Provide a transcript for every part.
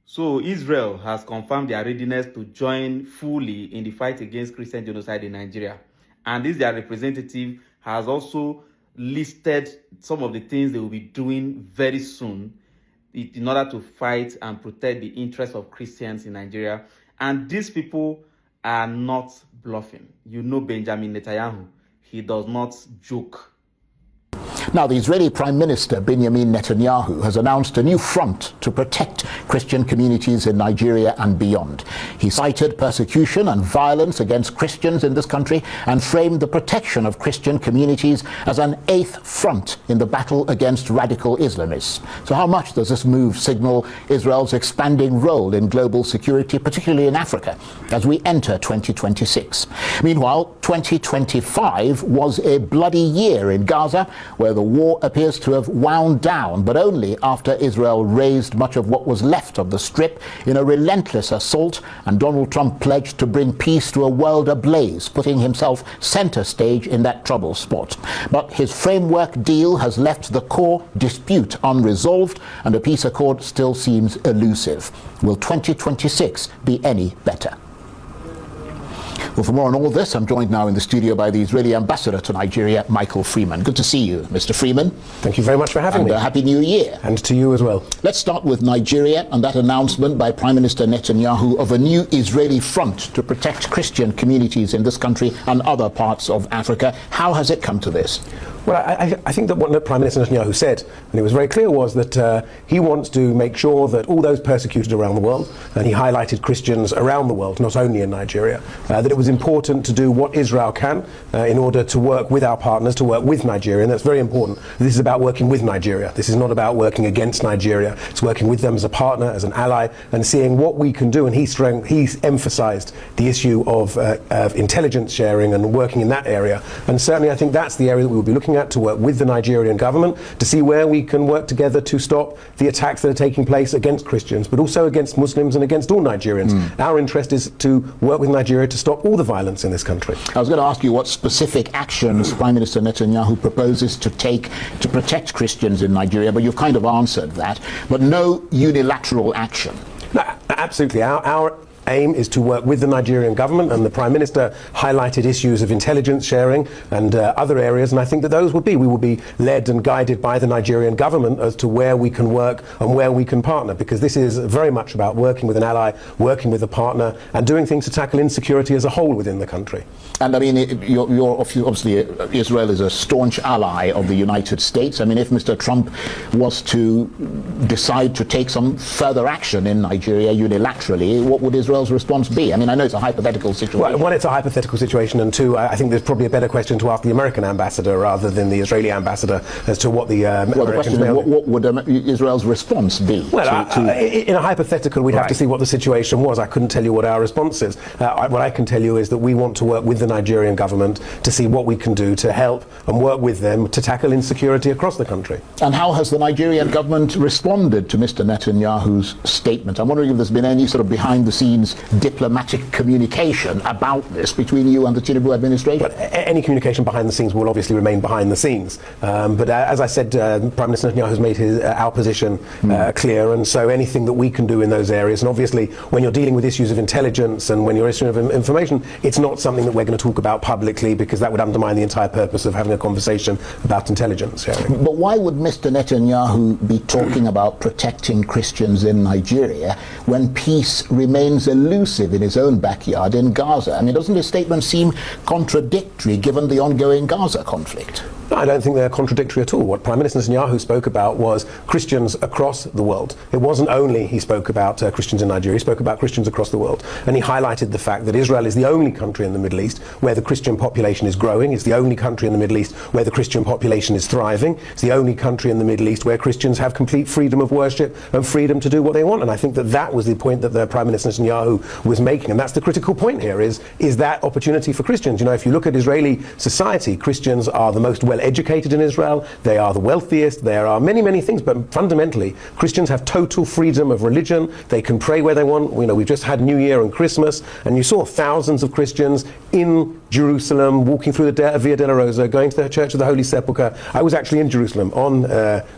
So Israel has confirmed their readiness to join fully in the fight against Christian genocide in Nigeria. And this, their representative, has also listed some of the things they will be doing very soon in order to fight and protect the interests of Christians in Nigeria. And these people are not bluffing. You know Benjamin Netanyahu, he does not joke. Now, the Israeli Prime Minister Benjamin Netanyahu has announced a new front to protect Christian communities in Nigeria and beyond. He cited persecution and violence against Christians in this country and framed the protection of Christian communities as an eighth front in the battle against radical Islamists. So how much does this move signal Israel's expanding role in global security, particularly in Africa, as we enter 2026? Meanwhile, 2025 was a bloody year in Gaza, where the war appears to have wound down, but only after Israel razed much of what was left of the Strip in a relentless assault, and Donald Trump pledged to bring peace to a world ablaze, putting himself center stage in that trouble spot. But his framework deal has left the core dispute unresolved, and a peace accord still seems elusive. Will 2026 be any better? Well, for more on all this, I'm joined now in the studio by the Israeli ambassador to Nigeria, Michael Freeman. Good to see you, Mr. Freeman. Thank you very much for having me. And Happy New Year. And to you as well. Let's start with Nigeria and that announcement by Prime Minister Netanyahu of a new Israeli front to protect Christian communities in this country and other parts of Africa. How has it come to this? Well, I think that what Prime Minister Netanyahu said, and it was very clear, was that he wants to make sure that all those persecuted around the world, and he highlighted Christians around the world, not only in Nigeria, that it was important to do what Israel can in order to work with our partners, to work with Nigeria, and that's very important. This is about working with Nigeria. This is not about working against Nigeria. It's working with them as a partner, as an ally, and seeing what we can do. And he's emphasized the issue of intelligence sharing and working in that area. And certainly I think that's the area that we will be looking at, to work with the Nigerian government to see where we can work together to stop the attacks that are taking place against Christians, but also against Muslims and against all Nigerians. Our interest is to work with Nigeria to stop all the violence in this country. I was going to ask you what specific actions Prime Minister Netanyahu proposes to take to protect Christians in Nigeria, but you've kind of answered that. But no unilateral action. No, absolutely. Our aim is to work with the Nigerian government, and the Prime Minister highlighted issues of intelligence sharing and other areas, and I think that we will be led and guided by the Nigerian government as to where we can work and where we can partner, because this is very much about working with an ally, working with a partner, and doing things to tackle insecurity as a whole within the country. And I mean, obviously Israel is a staunch ally of the United States. I mean, if Mr. Trump was to decide to take some further action in Nigeria unilaterally, what would Israel's response be? I mean, I know it's a hypothetical situation. Well, one, it's a hypothetical situation, and two, I think there's probably a better question to ask the American ambassador rather than the Israeli ambassador as to what the well, the question is, what would Israel's response be? Well, in a hypothetical, we'd have to see what the situation was. I couldn't tell you what our response is. What I can tell you is that we want to work with the Nigerian government to see what we can do to help and work with them to tackle insecurity across the country. And how has the Nigerian government responded to Mr. Netanyahu's statement? I'm wondering if there's been any sort of behind-the-scenes diplomatic communication about this between you and the Tinubu administration? Well, any communication behind the scenes will obviously remain behind the scenes. But as I said, Prime Minister Netanyahu has made our position clear, and so anything that we can do in those areas, and obviously when you're dealing with issues of intelligence and when you're issuing information, it's not something that we're going to talk about publicly, because that would undermine the entire purpose of having a conversation about intelligence sharing. But why would Mr. Netanyahu be talking about protecting Christians in Nigeria when peace remains elusive in his own backyard in Gaza? I mean, doesn't his statement seem contradictory given the ongoing Gaza conflict? I don't think they're contradictory at all. What Prime Minister Netanyahu spoke about was Christians across the world. It wasn't only he spoke about Christians in Nigeria, he spoke about Christians across the world. And he highlighted the fact that Israel is the only country in the Middle East where the Christian population is growing. It's the only country in the Middle East where the Christian population is thriving. It's the only country in the Middle East where Christians have complete freedom of worship and freedom to do what they want. And I think that was the point that the Prime Minister Netanyahu was making. And that's the critical point here, is that opportunity for Christians. You know, if you look at Israeli society, Christians are the most well-educated in Israel, they are the wealthiest, there are many, many things, but fundamentally, Christians have total freedom of religion, they can pray where they want. You know, we've just had New Year and Christmas, and you saw thousands of Christians in Jerusalem, walking through the Via della Rosa, going to the Church of the Holy Sepulchre. I was actually in Jerusalem on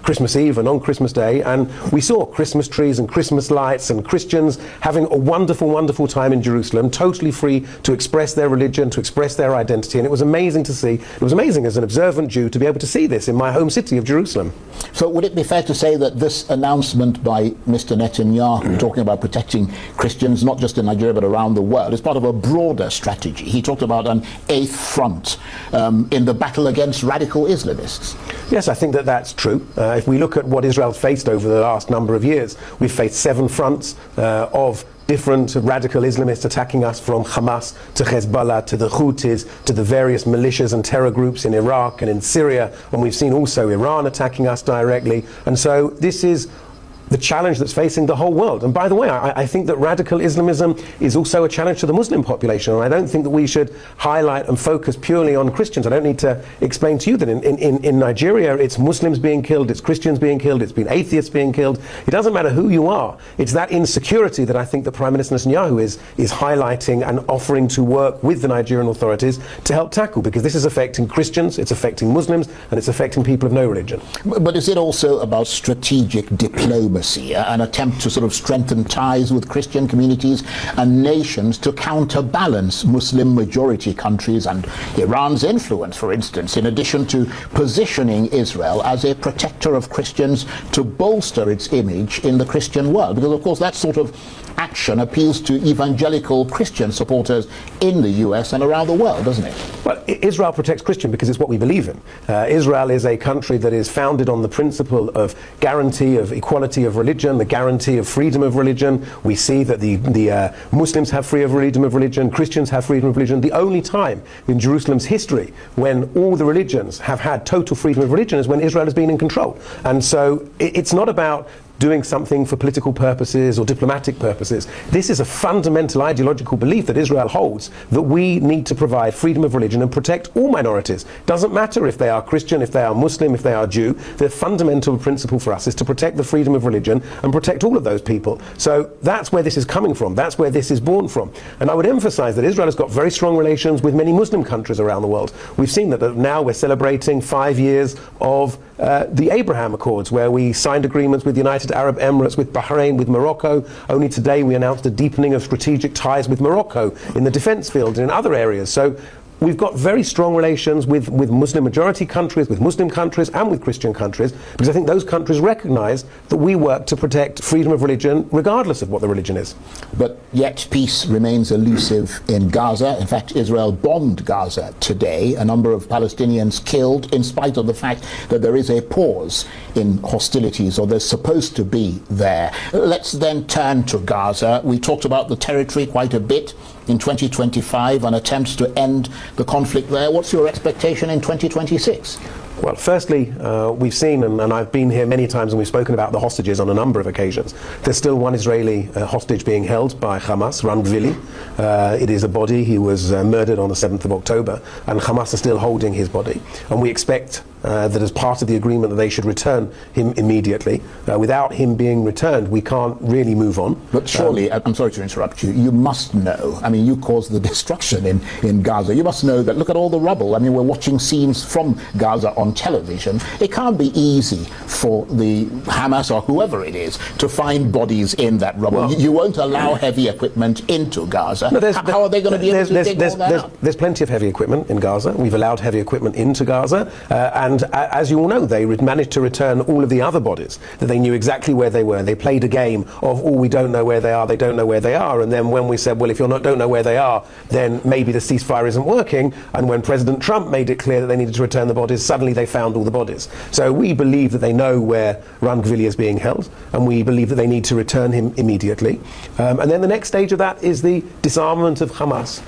Christmas Eve and on Christmas Day, and we saw Christmas trees and Christmas lights and Christians having a wonderful, wonderful time in Jerusalem, totally free to express their religion, to express their identity, and it was amazing to see. It was amazing as an observant Jew to be able to see this in my home city of Jerusalem. So would it be fair to say that this announcement by Mr. Netanyahu talking about protecting Christians, not just in Nigeria but around the world, is part of a broader strategy? He talked about an eighth front in the battle against radical Islamists. Yes, I think that that's true. If we look at what Israel's faced over the last number of years, we've faced 7 fronts of different radical Islamists attacking us, from Hamas to Hezbollah to the Houthis to the various militias and terror groups in Iraq and in Syria, and we've seen also Iran attacking us directly. And so this is the challenge that's facing the whole world. And by the way, I think that radical Islamism is also a challenge to the Muslim population, and I don't think that we should highlight and focus purely on Christians. I don't need to explain to you that in Nigeria it's Muslims being killed, it's Christians being killed, it's been atheists being killed. It doesn't matter who you are. It's that insecurity that I think that Prime Minister Netanyahu is highlighting and offering to work with the Nigerian authorities to help tackle, because this is affecting Christians, it's affecting Muslims, and it's affecting people of no religion. But is it also about strategic diplomacy, an attempt to sort of strengthen ties with Christian communities and nations to counterbalance Muslim majority countries and Iran's influence, for instance, in addition to positioning Israel as a protector of Christians to bolster its image in the Christian world? Because of course that sort of action appeals to evangelical Christian supporters in the US and around the world, doesn't it? Well, Israel protects Christian because it's what we believe in. Israel is a country that is founded on the principle of guarantee of equality of religion, the guarantee of freedom of religion. We see that the Muslims have freedom of religion, Christians have freedom of religion. The only time in Jerusalem's history when all the religions have had total freedom of religion is when Israel has been in control. And so it's not about doing something for political purposes or diplomatic purposes. This is a fundamental ideological belief that Israel holds, that we need to provide freedom of religion and protect all minorities. Doesn't matter if they are Christian, if they are Muslim, if they are Jew. The fundamental principle for us is to protect the freedom of religion and protect all of those people. So that's where this is coming from. That's where this is born from. And I would emphasize that Israel has got very strong relations with many Muslim countries around the world. We've seen that now we're celebrating 5 years of the Abraham Accords, where we signed agreements with the United Arab Emirates, with Bahrain, with Morocco. Only today we announced a deepening of strategic ties with Morocco in the defense field and in other areas. So we've got very strong relations with Muslim majority countries, with Muslim countries and with Christian countries, because I think those countries recognize that we work to protect freedom of religion regardless of what the religion is. But yet peace remains elusive in Gaza. In fact, Israel bombed Gaza today. A number of Palestinians killed, in spite of the fact that there is a pause in hostilities, or there's supposed to be there. Let's then turn to Gaza. We talked about the territory quite a bit in 2025 and attempts to end the conflict there. What's your expectation in 2026? Well, firstly, we've seen, and I've been here many times and we've spoken about the hostages on a number of occasions. There's still one Israeli hostage being held by Hamas, Ran Gvili. It is a body. He was murdered on the 7th of October, and Hamas are still holding his body. And we expect that as part of the agreement that they should return him immediately. Without him being returned, we can't really move on. But surely, I'm sorry to interrupt you, you must know, I mean, you caused the destruction in Gaza. You must know that, look at all the rubble. I mean, we're watching scenes from Gaza on television. It can't be easy for the Hamas or whoever it is to find bodies in that rubble. Well, you won't allow heavy equipment into Gaza. No, how are they going to be able to dig all that up? There's plenty of heavy equipment in Gaza. We've allowed heavy equipment into Gaza, and as you all know, they managed to return all of the other bodies, that they knew exactly where they were. They played a game of, oh, we don't know where they are, they don't know where they are. And then when we said, well, if you don't know where they are, then maybe the ceasefire isn't working. And when President Trump made it clear that they needed to return the bodies, suddenly they found all the bodies. So we believe that they know where Ran Gvili is being held, and we believe that they need to return him immediately. And then the next stage of that is the disarmament of Hamas,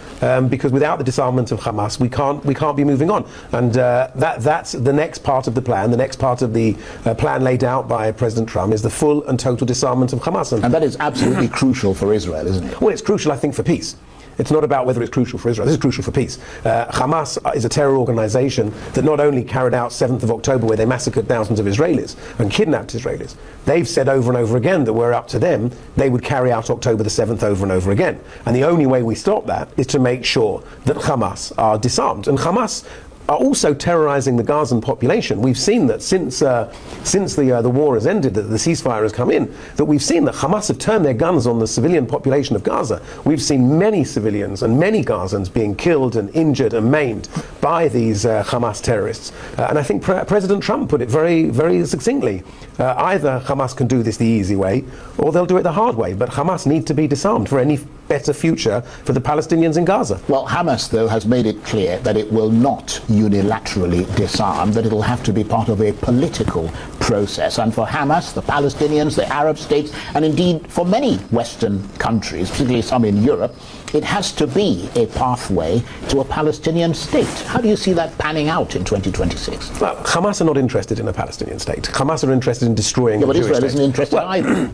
because without the disarmament of Hamas, we can't be moving on. And that's the next part of the plan. The next part of the plan laid out by President Trump is the full and total disarmament of Hamas. And that is absolutely crucial for Israel, isn't it? Well, it's crucial, I think, for peace. It's not about whether it's crucial for Israel. This is crucial for peace. Hamas is a terror organization that not only carried out 7th of October, where they massacred thousands of Israelis and kidnapped Israelis. They've said over and over again that were up to them, they would carry out October the 7th over and over again. And the only way we stop that is to make sure that Hamas are disarmed. And Hamas are also terrorizing the Gazan population. We've seen that since the war has ended, that the ceasefire has come in, that we've seen that Hamas have turned their guns on the civilian population of Gaza. We've seen many civilians and many Gazans being killed and injured and maimed by these Hamas terrorists. And I think President Trump put it very, very succinctly. Either Hamas can do this the easy way, or they'll do it the hard way. But Hamas need to be disarmed for any better future for the Palestinians in Gaza. Well, Hamas, though, has made it clear that it will not unilaterally disarm, that it will have to be part of a political process. And for Hamas, the Palestinians, the Arab states, and indeed for many Western countries, particularly some in Europe, it has to be a pathway to a Palestinian state. How do you see that panning out in 2026? Well, Hamas are not interested in a Palestinian state. Hamas are interested in destroying the Jewish state. But Israel isn't interested either.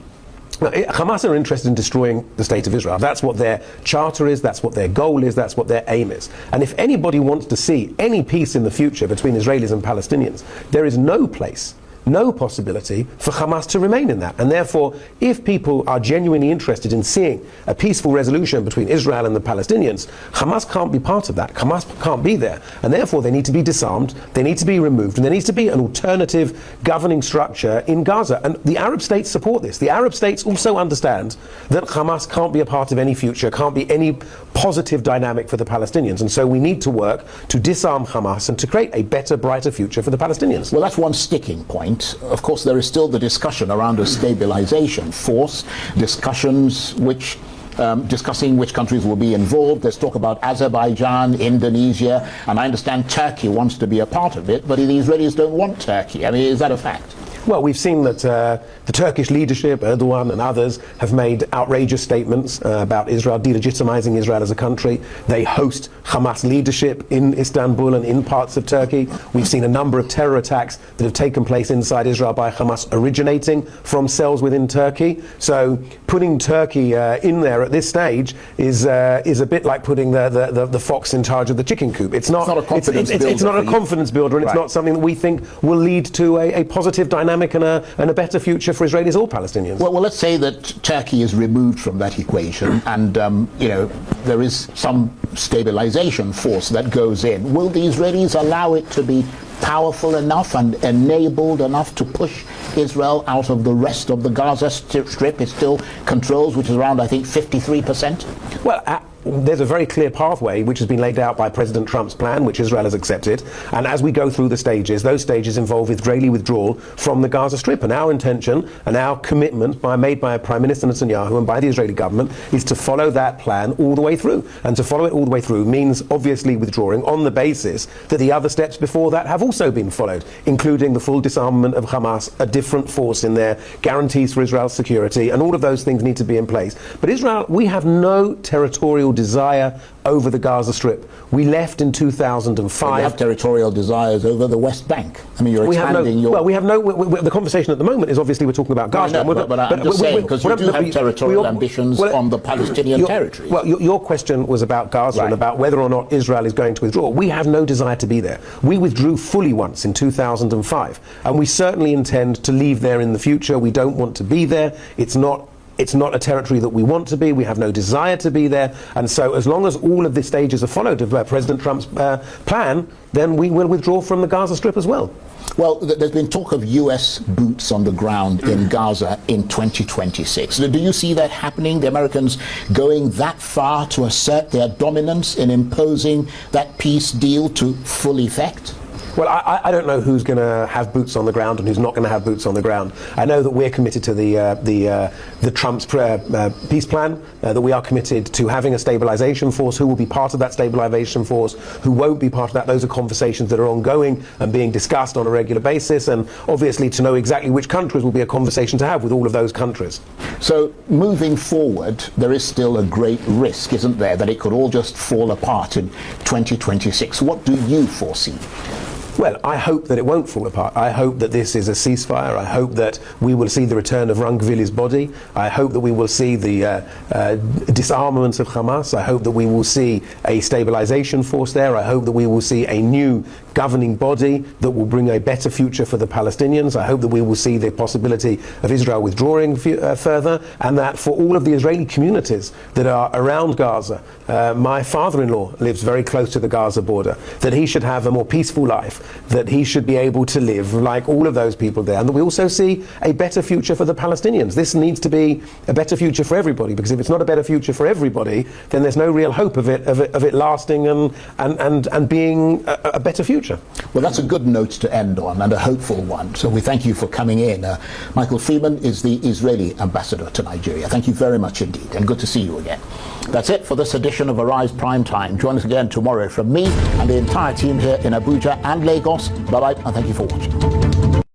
Hamas are interested in destroying the state of Israel. That's what their charter is, that's what their goal is, that's what their aim is. And if anybody wants to see any peace in the future between Israelis and Palestinians, there is no place, no possibility for Hamas to remain in that. And therefore, if people are genuinely interested in seeing a peaceful resolution between Israel and the Palestinians, Hamas can't be part of that. Hamas can't be there. And therefore, they need to be disarmed, they need to be removed, and there needs to be an alternative governing structure in Gaza. And the Arab states support this. The Arab states also understand that Hamas can't be a part of any future, can't be any positive dynamic for the Palestinians. And so we need to work to disarm Hamas and to create a better, brighter future for the Palestinians. Well, that's one sticking point. Of course, there is still the discussion around a stabilization force, discussions discussing which countries will be involved. There's talk about Azerbaijan, Indonesia, and I understand Turkey wants to be a part of it, but the Israelis don't want Turkey. I mean, is that a fact? Well, we've seen that the Turkish leadership, Erdogan and others, have made outrageous statements about Israel, delegitimizing Israel as a country. They host Hamas leadership in Istanbul and in parts of Turkey. We've seen a number of terror attacks that have taken place inside Israel by Hamas originating from cells within Turkey. So putting Turkey in there at this stage is a bit like putting the fox in charge of the chicken coop. It's not a confidence builder. It's not a confidence builder, and it's not something that we think will lead to a positive dynamic and a better future for Israelis or Palestinians. Well, let's say that Turkey is removed from that equation and, there is some stabilization force that goes in. Will the Israelis allow it to be powerful enough and enabled enough to push Israel out of the rest of the Gaza Strip? It still controls, which is around, I think, 53%? Well, there's a very clear pathway which has been laid out by President Trump's plan, which Israel has accepted. And as we go through the stages, those stages involve Israeli withdrawal from the Gaza Strip. And our intention and our commitment made by Prime Minister Netanyahu and by the Israeli government is to follow that plan all the way through. And to follow it all the way through means obviously withdrawing on the basis that the other steps before that have also been followed, including the full disarmament of Hamas, a different force in there, guarantees for Israel's security, and all of those things need to be in place. But Israel, we have no territorial desire over the Gaza Strip. We left in 2005. We have territorial desires over the West Bank. I mean, you're expanding the conversation at the moment is obviously we're talking about Gaza. But I'm just saying, because you do have territorial ambitions on the Palestinian territories. Well, your question was about Gaza and about whether or not Israel is going to withdraw. We have no desire to be there. We withdrew fully once in 2005, and we certainly intend to leave there in the future. We don't want to be there. It's not a territory that we want to be. We have no desire to be there. And so as long as all of the stages are followed of President Trump's plan, then we will withdraw from the Gaza Strip as well. Well, there's been talk of US boots on the ground in Gaza in 2026. Do you see that happening? The Americans going that far to assert their dominance in imposing that peace deal to full effect? Well, I don't know who's going to have boots on the ground and who's not going to have boots on the ground. I know that we're committed to the Trump's peace plan, that we are committed to having a stabilization force. Who will be part of that stabilization force? Who won't be part of that? Those are conversations that are ongoing and being discussed on a regular basis. And obviously to know exactly which countries will be a conversation to have with all of those countries. So moving forward, there is still a great risk, isn't there, that it could all just fall apart in 2026. What do you foresee? Well, I hope that it won't fall apart. I hope that this is a ceasefire. I hope that we will see the return of Rungvilli's body. I hope that we will see the disarmament of Hamas. I hope that we will see a stabilization force there. I hope that we will see a new governing body that will bring a better future for the Palestinians. I hope that we will see the possibility of Israel withdrawing further, and that for all of the Israeli communities that are around Gaza, my father-in-law lives very close to the Gaza border, that he should have a more peaceful life, that he should be able to live like all of those people there, and that we also see a better future for the Palestinians. This needs to be a better future for everybody, because if it's not a better future for everybody, then there's no real hope of it lasting and being a better future. Well, that's a good note to end on, and a hopeful one. So we thank you for coming in. Michael Freeman is the Israeli ambassador to Nigeria. Thank you very much indeed, and good to see you again. That's it for this edition of Arise Prime Time. Join us again tomorrow from me and the entire team here in Abuja and Lagos. Bye-bye, and thank you for watching.